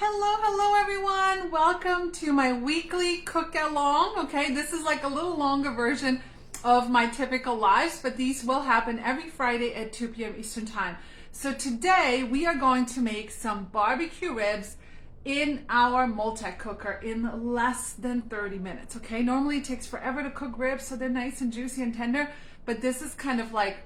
Hello everyone. Welcome to my weekly cook along. Okay, this is like a little longer version of my typical lives, but these will happen every Friday at 2 p.m. Eastern Time. So today we are going to make some barbecue ribs in our multi-cooker in less than 30 minutes. Okay, normally it takes forever to cook ribs so they're nice and juicy and tender, but this is kind of like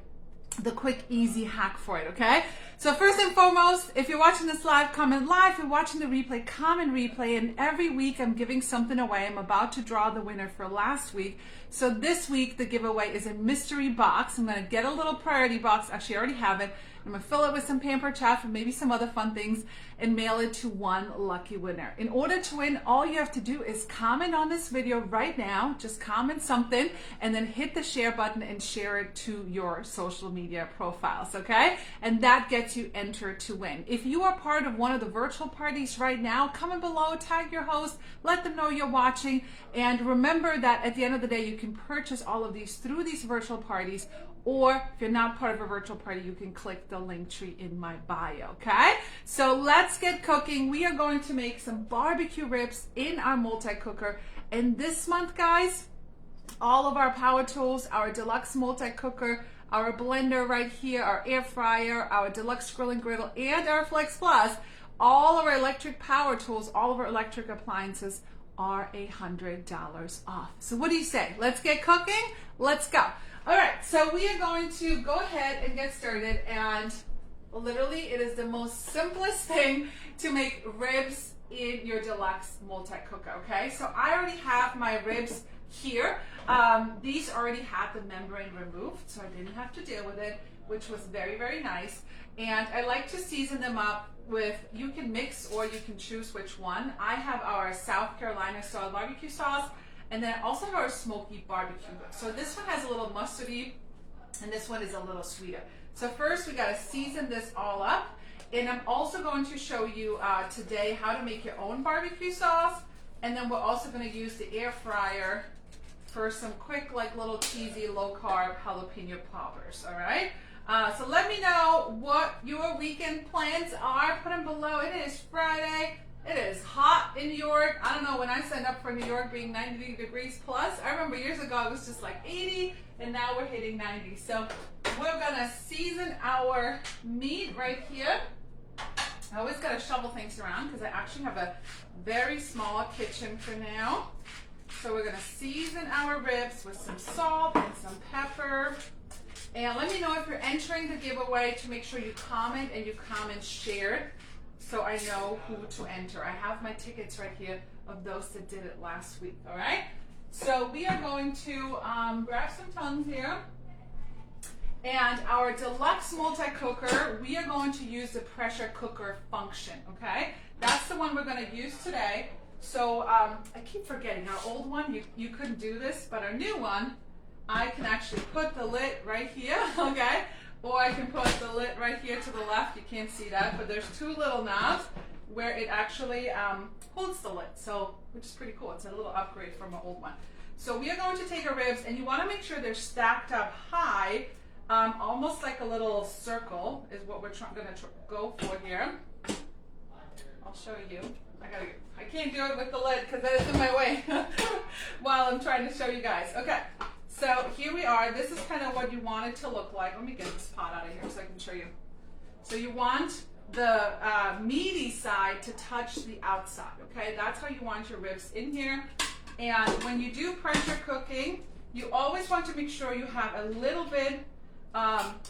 the quick, easy hack for it, okay? So first and foremost, if you're watching this live, comment live. If you're watching the replay, comment replay. And every week I'm giving something away. I'm about to draw the winner for last week. So this week, the giveaway is a mystery box. I'm going to get a little priority box. Actually, I already have it. I'm going to fill it with some Pampered Chef and maybe some other fun things and mail it to one lucky winner. In order to win, all you have to do is comment on this video right now. Just comment something and then hit the share button and share it to your social media profiles, okay? And that gets you entered to win. If you are part of one of the virtual parties right now, comment below, tag your host, let them know you're watching, and remember that at the end of the day, you can purchase all of these through these virtual parties, or if you're not part of a virtual party, you can click the link tree in my bio, okay? So let's get cooking. We are going to make some barbecue ribs in our multi-cooker. And this month, guys, all of our power tools, our deluxe multi-cooker, our blender right here, our air fryer, our deluxe grilling griddle, and our Flex Plus, all of our electric power tools, all of our electric appliances are $100 off. So what do you say? Let's get cooking? Let's go. All right, so we are going to go ahead and get started, and literally it is the most simplest thing to make ribs in your deluxe multi-cooker, okay? So I already have my ribs here. These already had the membrane removed, so I didn't have to deal with it, which was very, very nice. And I like to season them up with, you can mix or you can choose which one. I have our South Carolina style barbecue sauce, and then I also have our smoky barbecue. So this one has a little mustardy, and this one is a little sweeter. So first we gotta season this all up. And I'm also going to show you today how to make your own barbecue sauce. And then we're also gonna use the air fryer for some quick, like little cheesy, low carb jalapeno poppers, all right? So let me know what your weekend plans are. Put them below. It is Friday. It is hot in New York. I don't know, when I signed up for New York being 90 degrees plus, I remember years ago it was just like 80, and now we're hitting 90. So we're gonna season our meat right here. I always gotta shovel things around because I actually have a very small kitchen for now. So we're gonna season our ribs with some salt and some pepper. And let me know if you're entering the giveaway to make sure you comment and you comment shared, so I know who to enter. I have my tickets right here of those that did it last week, all right? So we are going to grab some tongues here. And our deluxe multi-cooker, we are going to use the pressure cooker function, okay? That's the one we're gonna use today. So I keep forgetting, our old one, you couldn't do this, but our new one, I can actually put the lid right here, okay? Or I can put the lid right here to the left. You can't see that, but there's two little knobs where it actually holds the lid, so which is pretty cool. It's a little upgrade from our old one. So we are going to take our ribs, and you want to make sure they're stacked up high, almost like a little circle is what we're going to go for here. I'll show you. I can't do it with the lid because that is in my way while I'm trying to show you guys. Okay. So here we are. This is kind of what you want it to look like. Let me get this pot out of here so I can show you. So you want the meaty side to touch the outside, okay? That's how you want your ribs in here. And when you do pressure cooking, you always want to make sure you have a little bit,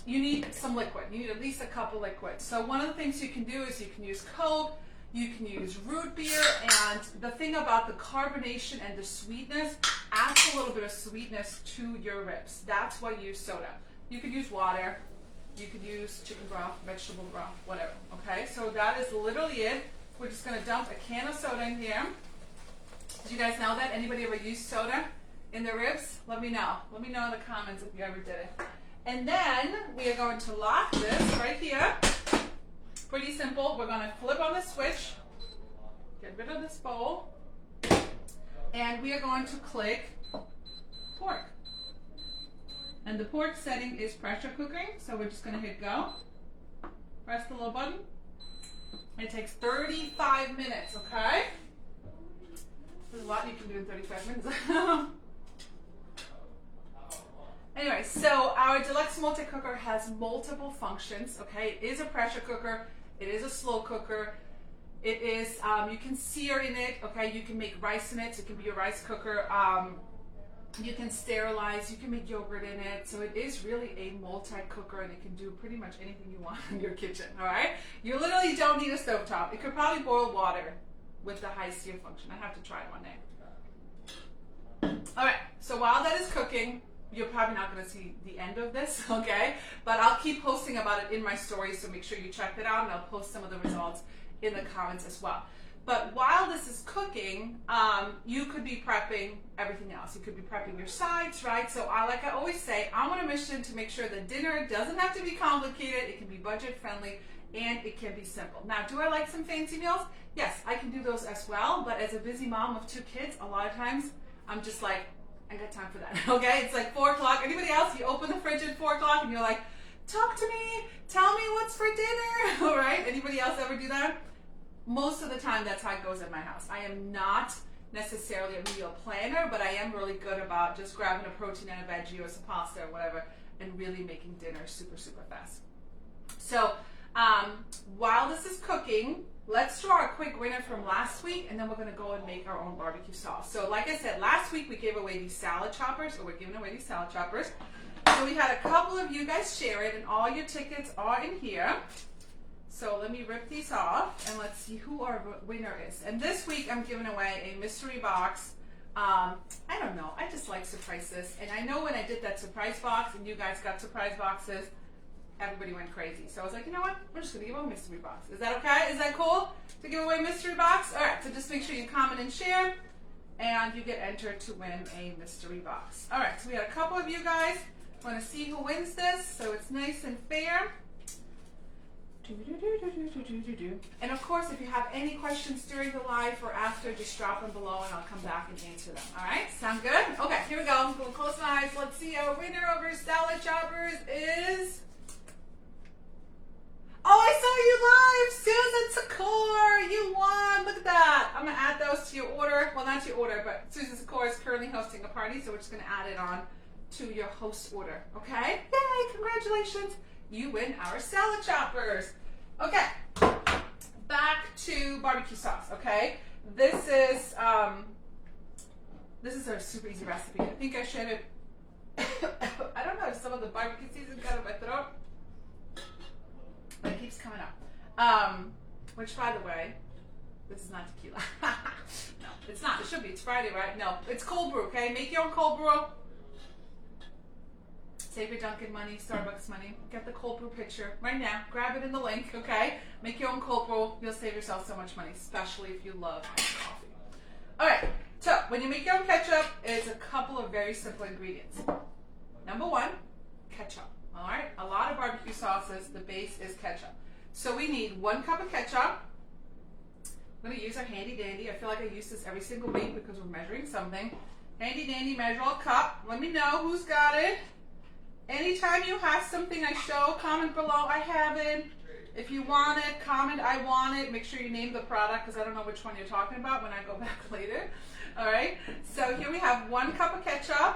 you need some liquid. You need at least a cup of liquid. So one of the things you can do is you can use Coke, you can use root beer, and the thing about the carbonation and the sweetness adds a little bit of sweetness to your ribs. That's why you use soda. You could use water, you could use chicken broth, vegetable broth, whatever, okay? So that is literally it. We're just gonna dump a can of soda in here. Did you guys know that? Anybody ever used soda in their ribs? Let me know. Let me know in the comments if you ever did it. And then we are going to lock this right here. Pretty simple. We're going to flip on the switch, get rid of this bowl, and we are going to click pork. And the pork setting is pressure cooking, so we're just going to hit go. Press the little button. it takes 35 minutes, okay? There's a lot you can do in 35 minutes. Anyway, so our deluxe multi-cooker has multiple functions, okay? It is a pressure cooker, it is a slow cooker, it is, you can sear in it, okay? You can make rice in it, so it can be a rice cooker. You can sterilize, you can make yogurt in it, so it is really a multi-cooker and it can do pretty much anything you want in your kitchen, all right? You literally don't need a stovetop. It could probably boil water with the high sear function. I have to try it one day. All right, so while that is cooking, you're probably not going to see the end of this, okay? But I'll keep posting about it in my stories, so make sure you check it out, and I'll post some of the results in the comments as well. But while this is cooking, you could be prepping everything else. You could be prepping your sides, right? So like I always say, I'm on a mission to make sure that dinner doesn't have to be complicated. It can be budget friendly and it can be simple. Now, do I like some fancy meals? Yes, I can do those as well. But as a busy mom of 2 kids, a lot of times I'm just like, I got time for that, okay? It's like 4 o'clock. Anybody else, you open the fridge at 4 o'clock and you're like, talk to me, tell me what's for dinner, all right? Anybody else ever do that? Most of the time, that's how it goes at my house. I am not necessarily a meal planner, but I am really good about just grabbing a protein and a veggie or some pasta or whatever and really making dinner super, super fast. So while this is cooking, let's draw a quick winner from last week, and then we're going to go and make our own barbecue sauce. So like I said, last week we gave away these salad choppers, or we're giving away these salad choppers. So we had a couple of you guys share it, and all your tickets are in here. So let me rip these off and let's see who our winner is. And this week I'm giving away a mystery box. I don't know, I just like surprises. And I know when I did that surprise box and you guys got surprise boxes, everybody went crazy. So I was like, you know what, we're just gonna give away a mystery box. Is that okay? Is that cool to give away a mystery box? All right, so just make sure you comment and share and you get entered to win a mystery box. All right, so we had a couple of you guys want to see who wins this, so it's nice and fair. And of course, if you have any questions during the live or after, just drop them below and I'll come back and answer them. All right, sound good? Okay, here we go. I'm going to close my eyes. Let's see. Our winner of our salad choppers is... Oh, I saw you live, Susan Secor. You won. Look at that. I'm going to add those to your order. Well, not to your order, but Susan Secor is currently hosting a party, so we're just going to add it on to your host order. Okay? Yay, congratulations. You win our salad choppers. Okay, back to barbecue sauce, okay? This is a super easy recipe. I think I shared it. I don't know if some of the barbecue season got in my throat, but it keeps coming up. Which, by the way, this is not tequila. No, it's not. It should be. It's Friday, right? No, it's cold brew, okay? Make your own cold brew. Save your Dunkin' money, Starbucks money. Get the cold brew picture right now. Grab it in the link, okay? Make your own cold brew. You'll save yourself so much money, especially if you love iced coffee. All right, so when you make your own ketchup, it's a couple of very simple ingredients. Number 1, ketchup. All right, a lot of barbecue sauces, the base is ketchup. So we need 1 cup of ketchup. I'm going to use our handy dandy. I feel like I use this every single week because we're measuring something. Handy dandy measure all cup. Let me know who's got it. Anytime you have something I show, comment below, I have it. If you want it, comment, I want it. Make sure you name the product because I don't know which one you're talking about when I go back later. All right, so here we have 1 cup of ketchup.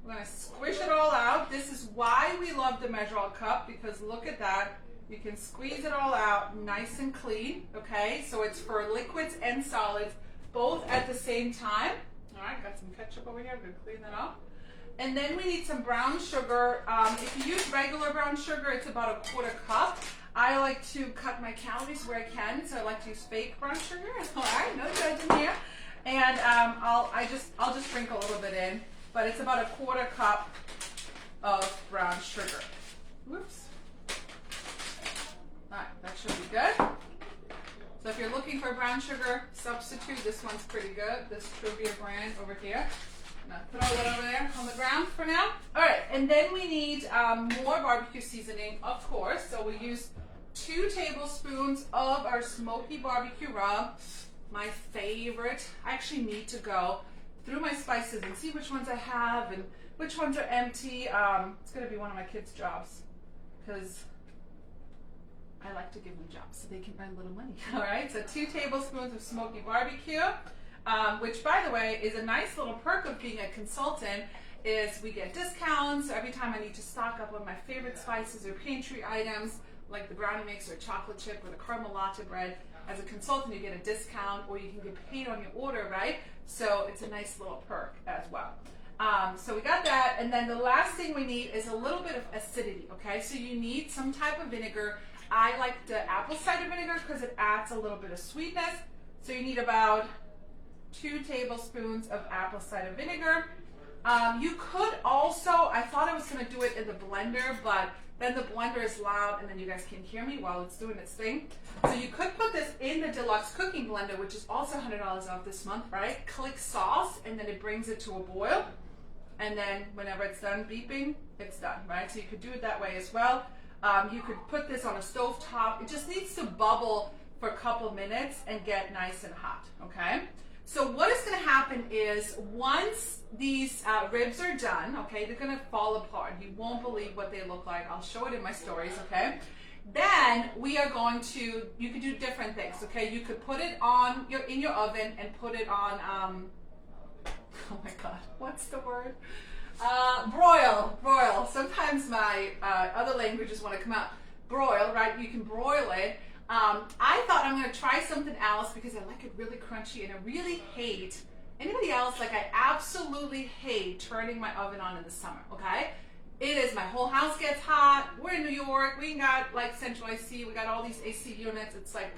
We're gonna squish it all out. This is why we love the measure all cup, because look at that. You can squeeze it all out nice and clean, okay? So it's for liquids and solids, both at the same time. All right, got some ketchup over here, I'm gonna clean that up. And then we need some brown sugar. If you use regular brown sugar, it's about 1/4 cup. I like to cut my calories where I can, so I like to use fake brown sugar. All right, no judging here. And I'll just sprinkle a little bit in, but it's about 1/4 cup of brown sugar. Whoops. All right, that should be good. So if you're looking for brown sugar substitute, this one's pretty good. This Truvia brand over here. Throw it over there on the ground for now. All right, and then we need more barbecue seasoning, of course. So we use 2 tablespoons of our smoky barbecue rub, my favorite. I actually need to go through my spices and see which ones I have and which ones are empty. It's gonna be one of my kids' jobs because I like to give them jobs so they can earn a little money. All right, so 2 tablespoons of smoky barbecue, which, by the way, is a nice little perk of being a consultant, is we get discounts every time I need to stock up on my favorite spices or pantry items, like the brownie mix or chocolate chip or the caramel latte bread. As a consultant, you get a discount, or you can get paid on your order, right? So it's a nice little perk as well. So we got that, and then the last thing we need is a little bit of acidity, okay? So you need some type of vinegar. I like the apple cider vinegar because it adds a little bit of sweetness. So you need about 2 tablespoons of apple cider vinegar. You could also, I thought I was going to do it in the blender, but then the blender is loud and then you guys can't hear me while it's doing its thing. So you could put this in the deluxe cooking blender, which is also $100 off this month, right? Click sauce, and then it brings it to a boil. And then whenever it's done beeping, it's done, right? So you could do it that way as well. You could put this on a stove top. It just needs to bubble for a couple minutes and get nice and hot, okay? So what is going to happen is once these ribs are done, okay, they're going to fall apart. You won't believe what they look like. I'll show it in my stories, okay? Then we are going to, you could do different things, okay? You could put it on in your oven and put it on, oh my God, what's the word? Broil. Sometimes my other languages want to come out. Broil, right? You can broil it. I thought I'm going to try something else because I like it really crunchy, and I really hate, anybody else, like I absolutely hate turning my oven on in the summer, okay? It is, my whole house gets hot. We're in New York. We got like central AC. We got all these AC units. It's like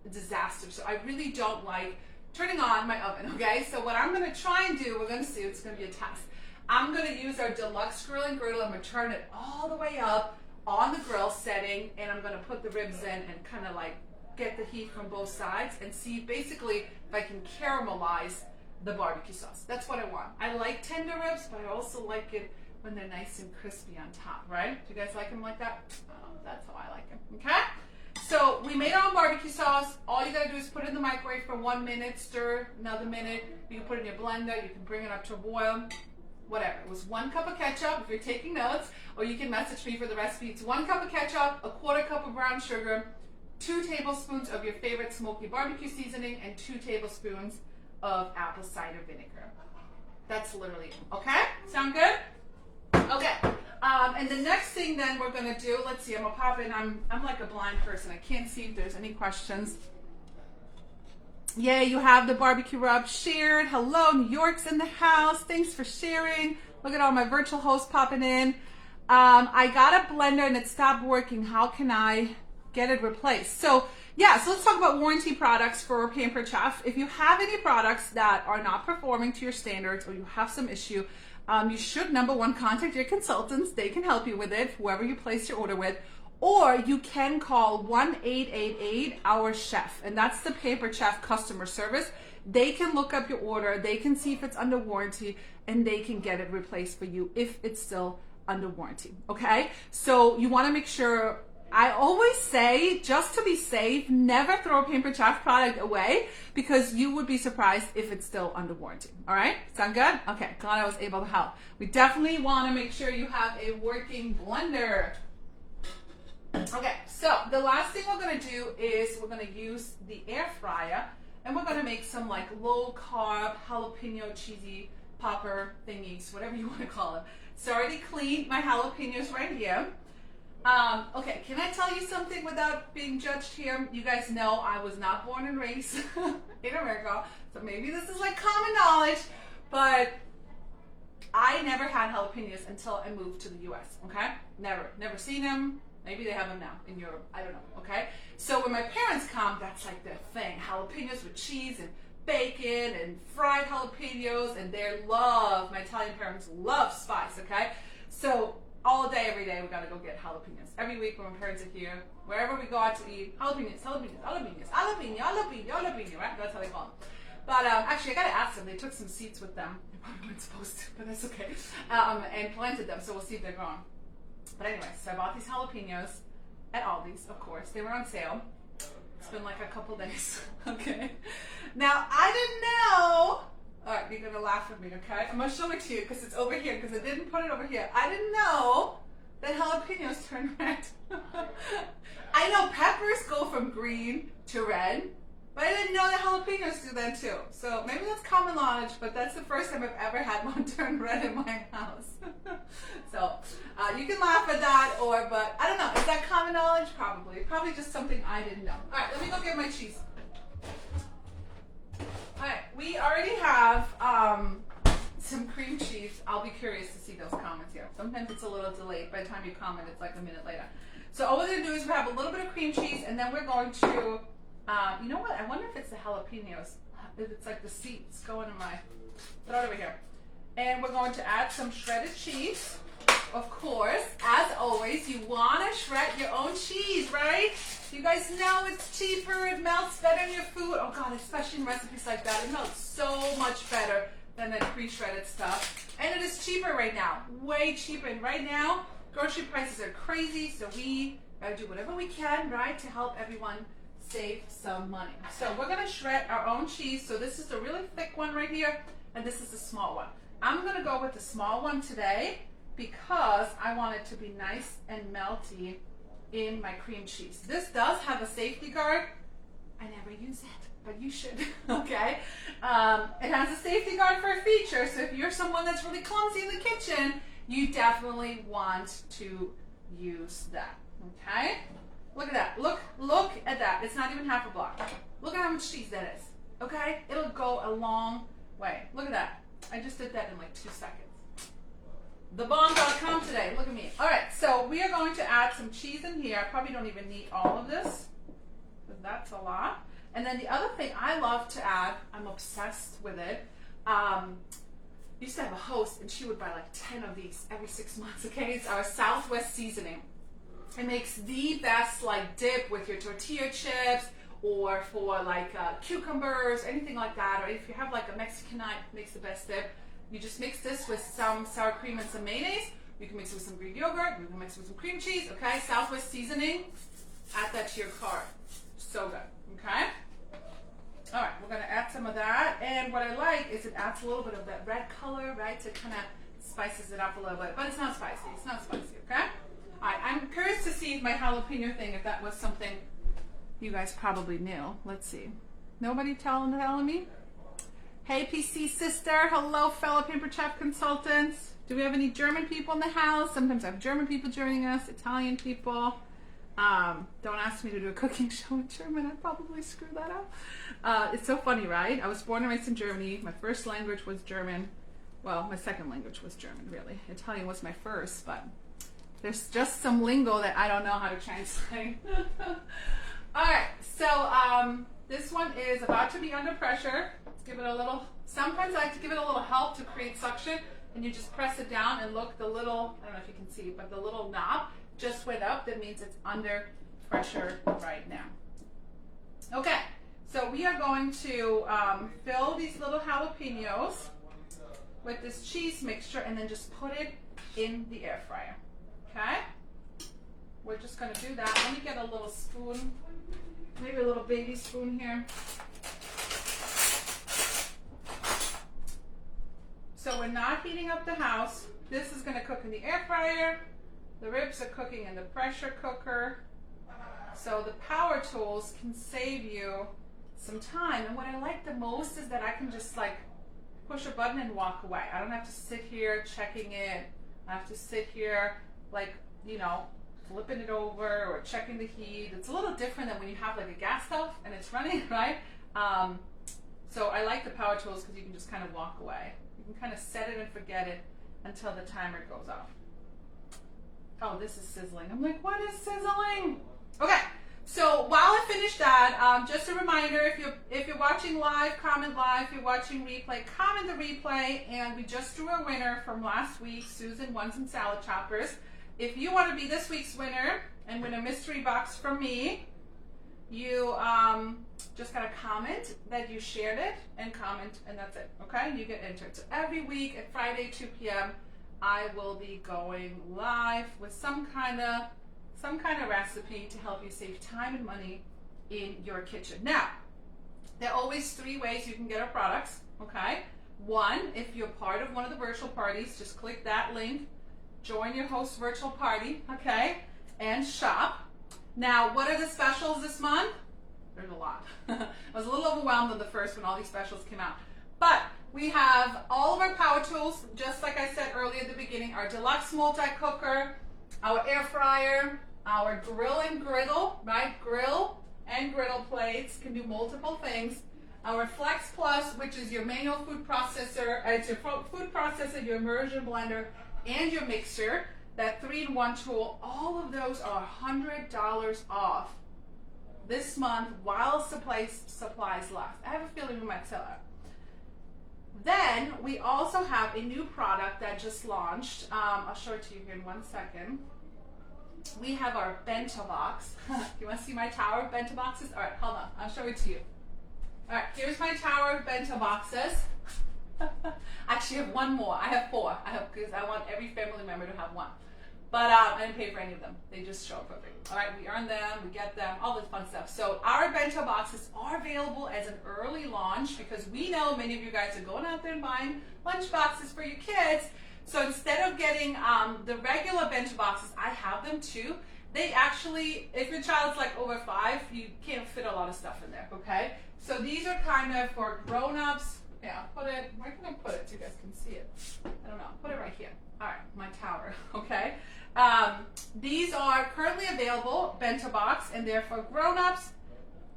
a disaster. So I really don't like turning on my oven, okay? So what I'm going to try and do, we're going to see, it's going to be a test. I'm going to use our deluxe grill and griddle. I'm going to turn it all the way up on the grill setting, and I'm going to put the ribs in and kind of like get the heat from both sides and see basically if I can caramelize the barbecue sauce. That's what I want. I like tender ribs, but I also like it when they're nice and crispy on top, right? Do you guys like them like that? Oh, that's how I like them, okay? So we made our own barbecue sauce. All you gotta do is put it in the microwave for 1 minute, stir another minute. You can put it in your blender, you can bring it up to a boil, whatever. It was 1 cup of ketchup, if you're taking notes, or you can message me for the recipe. It's 1 cup of ketchup, 1/4 cup of brown sugar, 2 tablespoons of your favorite smoky barbecue seasoning, and 2 tablespoons of apple cider vinegar. That's literally it, okay? Sound good? Okay. And the next thing then we're gonna do, let's see, I'm gonna pop in, I'm like a blind person. I can't see if there's any questions. Yay, you have the barbecue rub shared. Hello, New York's in the house. Thanks for sharing. Look at all my virtual hosts popping in. I got a blender and it stopped working. How can I get it replaced? So yeah, so let's talk about warranty products for Pampered Chef. If you have any products that are not performing to your standards or you have some issue, you should, number one, contact your consultants. They can help you with it, whoever you place your order with. Or you can call 1-888-OUR-CHEF, and that's the Pampered Chef customer service. They can look up your order, they can see if it's under warranty, and they can get it replaced for you if it's still under warranty, okay? So you wanna make sure, I always say, just to be safe, never throw a Pampered Chef product away because you would be surprised if it's still under warranty, all right? Sound good? Okay, glad I was able to help. We definitely wanna make sure you have a working blender. Okay, so the last thing we're gonna do is we're gonna use the air fryer and we're gonna make some like low carb jalapeno cheesy popper thingies, whatever you wanna call them. So I already cleaned my jalapenos right here. Okay, can I tell you something without being judged here? You guys know I was not born and raised in America, so maybe this is like common knowledge, but I never had jalapenos until I moved to the US, okay? Never seen them. Maybe they have them now in Europe. I don't know, okay? So when my parents come, that's like their thing. Jalapenos with cheese and bacon and fried jalapenos, and my Italian parents love spice, okay? So all day, every day, we gotta go get jalapenos. Every week when my parents are here, wherever we go out to eat, jalapenos, right? That's how they call them. But actually, I gotta ask them. They took some seeds with them. They probably weren't supposed to, but that's okay. And planted them, so we'll see if they're growing. But anyway, so I bought these jalapenos at Aldi's, of course. They were on sale. It's been like a couple days, okay? Now, I didn't know. All right, you're gonna laugh at me, okay? I'm gonna show it to you because it's over here because I didn't put it over here. I didn't know the jalapenos turn red. I know peppers go from green to red, but I didn't know that jalapenos do that too. So maybe that's common knowledge, but that's the first time I've ever had one turn red in my house. So you can laugh at that, but I don't know. Is that common knowledge? Probably. Probably just something I didn't know. All right, let me go get my cheese. All right, we already have some cream cheese. I'll be curious to see those comments here. Sometimes it's a little delayed. By the time you comment, it's like a minute later. So all we're going to do is we have a little bit of cream cheese, and then we're going to, you know what? I wonder if it's the jalapenos. If it's like the seeds going in my, throw it over here. And we're going to add some shredded cheese. Of course, as always, you want to shred your own cheese, right? You guys know it's cheaper, it melts better in your food. Oh God, especially in recipes like that, it melts so much better than that pre-shredded stuff. And it is cheaper right now, way cheaper. And right now, grocery prices are crazy, so we gotta do whatever we can, right, to help everyone save some money. So we're gonna shred our own cheese. So this is the really thick one right here, and this is the small one. I'm gonna go with the small one today because I want it to be nice and melty in my cream cheese. This does have a safety guard. I never use it, but you should, okay? It has a safety guard for a feature, so if you're someone that's really clumsy in the kitchen, you definitely want to use that, okay? Look at that, look at that. It's not even half a block. Look at how much cheese that is, okay? It'll go a long way. Look at that. I just did that in like 2 seconds. TheBomb.com today, look at me. All right, so we are going to add some cheese in here. I probably don't even need all of this, but that's a lot. And then the other thing I love to add, I'm obsessed with it. Used to have a host and she would buy like 10 of these every 6 months, okay? It's our Southwest seasoning. It makes the best like dip with your tortilla chips or for like cucumbers, anything like that. Or if you have like a Mexican night, makes the best dip. You just mix this with some sour cream and some mayonnaise. You can mix it with some Greek yogurt. You can mix it with some cream cheese, okay? Southwest seasoning, add that to your cart. So good, okay? All right, we're gonna add some of that. And what I like is it adds a little bit of that red color, right? To kind of spices it up a little bit, but it's not spicy, okay? All right, I'm curious to see if my jalapeno thing, if that was something you guys probably knew. Let's see. Nobody telling me? Hey, PC sister. Hello, fellow Paper Chef consultants. Do we have any German people in the house? Sometimes I have German people joining us, Italian people. Don't ask me to do a cooking show in German. I'd probably screw that up. It's so funny, right? I was born and raised in Germany. My first language was German. Well, my second language was German, really. Italian was my first, but there's just some lingo that I don't know how to translate. All right, so this one is about to be under pressure. Let's give it a little, sometimes I like to give it a little help to create suction, and you just press it down and look, the little, I don't know if you can see, but the little knob just went up. That means it's under pressure right now. Okay, so we are going to fill these little jalapenos with this cheese mixture and then just put it in the air fryer, okay? We're just gonna do that. Let me get a little spoon, maybe a little baby spoon here. So we're not heating up the house. This is gonna cook in the air fryer. The ribs are cooking in the pressure cooker. So the power tools can save you some time. And what I like the most is that I can just like push a button and walk away. I don't have to sit here checking it. I have to sit here like, you know, flipping it over or checking the heat. It's a little different than when you have like a gas stove and it's running, right? So I like the power tools because you can just kind of walk away. You can kind of set it and forget it until the timer goes off. Oh, this is sizzling. I'm like, what is sizzling? Okay, so while I finish that, just a reminder, if you're watching live, comment live. If you're watching replay, comment the replay. And we just drew a winner from last week. Susan won some salad choppers. If you want to be this week's winner and win a mystery box from me, you just gotta comment that you shared it and comment, and that's it. Okay, you get entered. So every week at Friday 2 p.m. I will be going live with some kind of recipe to help you save time and money in your kitchen. Now, there are always 3 ways you can get our products, okay? 1, if you're part of one of the virtual parties, just click that link, join your host virtual party, okay, and shop. Now, what are the specials this month? There's a lot. I was a little overwhelmed on the first when all these specials came out. But we have all of our power tools, just like I said earlier at the beginning, our deluxe multi-cooker, our air fryer, our grill and griddle, right? Grill and griddle plates can do multiple things. Our Flex Plus, which is your manual food processor, it's your food processor, your immersion blender, and your mixer, that 3-in-1 tool. All of those are $100 off this month while supplies last. I have a feeling we might sell out. Then we also have a new product that just launched. I'll show it to you here in 1 second. We have our bento box. You want to see my tower of bento boxes? All right, hold on. I'll show it to you. All right, here's my tower of bento boxes. Actually, I have one more. I have 4. Because I want every family member to have one. But I didn't pay for any of them. They just show up for free. All right, we earn them, we get them, all this fun stuff. So our bento boxes are available as an early launch because we know many of you guys are going out there and buying lunch boxes for your kids. So instead of getting the regular bento boxes, I have them too. They actually, if your child's like over 5, you can't fit a lot of stuff in there, okay? So these are kind of for grown-ups. Yeah, put it, where can I put it so you guys can see it? I don't know, put it right here. All right, my tower, okay? These are currently available, bento box, and they're for grown-ups.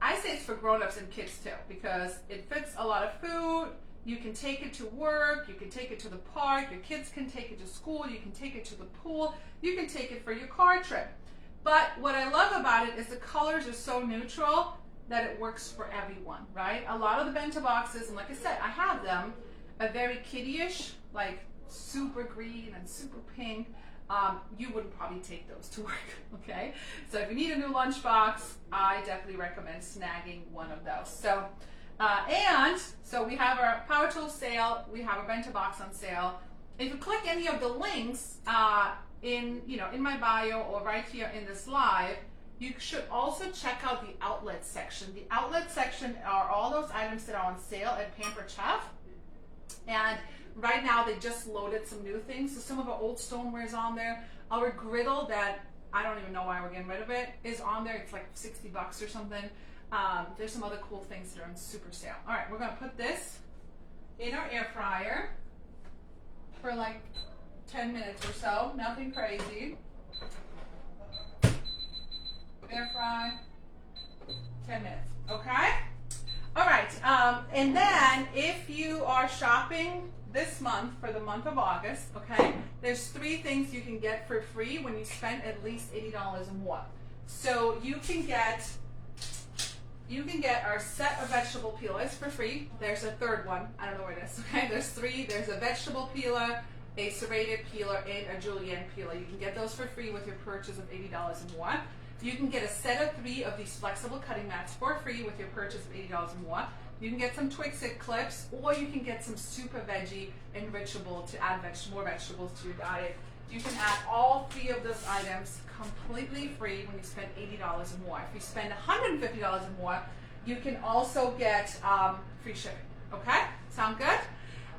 I say it's for grown-ups and kids too, because it fits a lot of food. You can take it to work, you can take it to the park, your kids can take it to school, you can take it to the pool, you can take it for your car trip. But what I love about it is the colors are so neutral that it works for everyone, right? A lot of the bento boxes, and like I said, I have them, are very kiddie-ish, like super green and super pink. You wouldn't probably take those to work, okay? So if you need a new lunchbox, I definitely recommend snagging one of those. So, so we have our power tool sale, we have our bento box on sale. If you click any of the links in my bio or right here in this live, you should also check out the outlet section. The outlet section are all those items that are on sale at Pampered Chef. And right now they just loaded some new things. So some of our old stoneware is on there. Our griddle that I don't even know why we're getting rid of it is on there. It's like $60 or something. There's some other cool things that are on super sale. All right, we're gonna put this in our air fryer for like 10 minutes or so. Nothing crazy. Air fry, 10 minutes, okay? All right, and then if you are shopping this month for the month of August, okay, there's 3 things you can get for free when you spend at least $80 or more. So you can get our set of vegetable peelers for free. There's a third one, I don't know where it is, okay? There's 3, there's a vegetable peeler, a serrated peeler, and a julienne peeler. You can get those for free with your purchase of $80 or more. You can get a set of 3 of these flexible cutting mats for free with your purchase of $80 or more. You can get some Twix-It clips, or you can get some super veggie enrichable to add more vegetables to your diet. You can add all 3 of those items completely free when you spend $80 or more. If you spend $150 or more, you can also get free shipping. Okay? Sound good?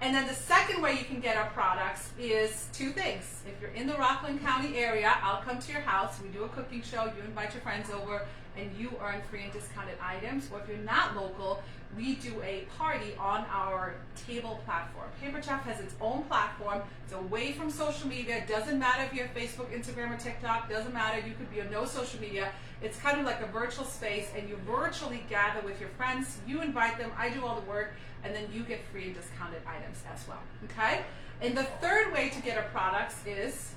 And then the second way you can get our products is 2 things. If you're in the Rockland County area, I'll come to your house. We do a cooking show. You invite your friends over, and you earn free and discounted items. Or if you're not local, we do a party on our table platform. Pampered Chef has its own platform. It's away from social media. It doesn't matter if you're Facebook, Instagram, or TikTok. Doesn't matter. You could be on no social media. It's kind of like a virtual space, and you virtually gather with your friends. You invite them. I do all the work. And then you get free and discounted items as well, okay? And the third way to get our products is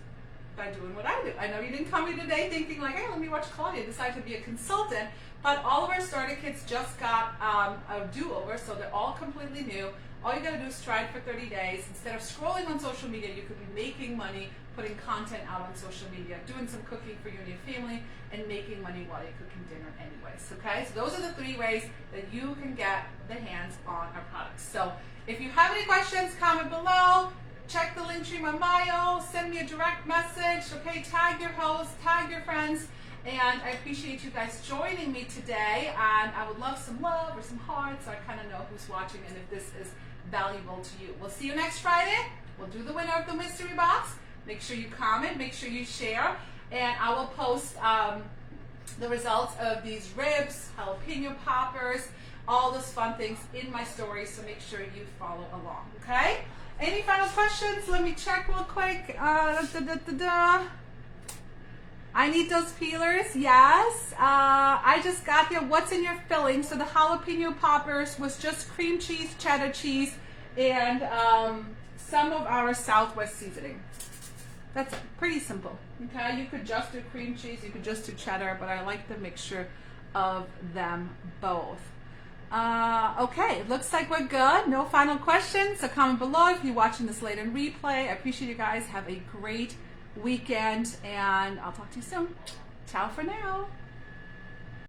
by doing what I do. I know you didn't come here today thinking like, hey, let me watch Claudia decide to be a consultant, but all of our starter kits just got a do-over, so they're all completely new. All you gotta do is try it for 30 days. Instead of scrolling on social media, you could be making money, putting content out on social media, doing some cooking for you and your family, and making money while you're cooking dinner anyways, okay? So those are the 3 ways that you can get the hands on our products. So if you have any questions, comment below, check the link tree in my bio, send me a direct message, okay? Tag your hosts, tag your friends, and I appreciate you guys joining me today, and I would love some love or some hearts so I kind of know who's watching and if this is valuable to you. We'll see you next Friday. We'll do the winner of the mystery box. Make sure you comment, make sure you share, and I will post the results of these ribs, jalapeno poppers, all those fun things in my stories, so make sure you follow along, okay? Any final questions? Let me check real quick. I need those peelers, yes. I just got here, what's in your filling? So the jalapeno poppers was just cream cheese, cheddar cheese, and some of our Southwest seasoning. That's pretty simple, okay? You could just do cream cheese, you could just do cheddar, but I like the mixture of them both. Okay, it looks like we're good. No final questions, so comment below if you're watching this later in replay. I appreciate you guys. Have a great weekend, and I'll talk to you soon. Ciao for now.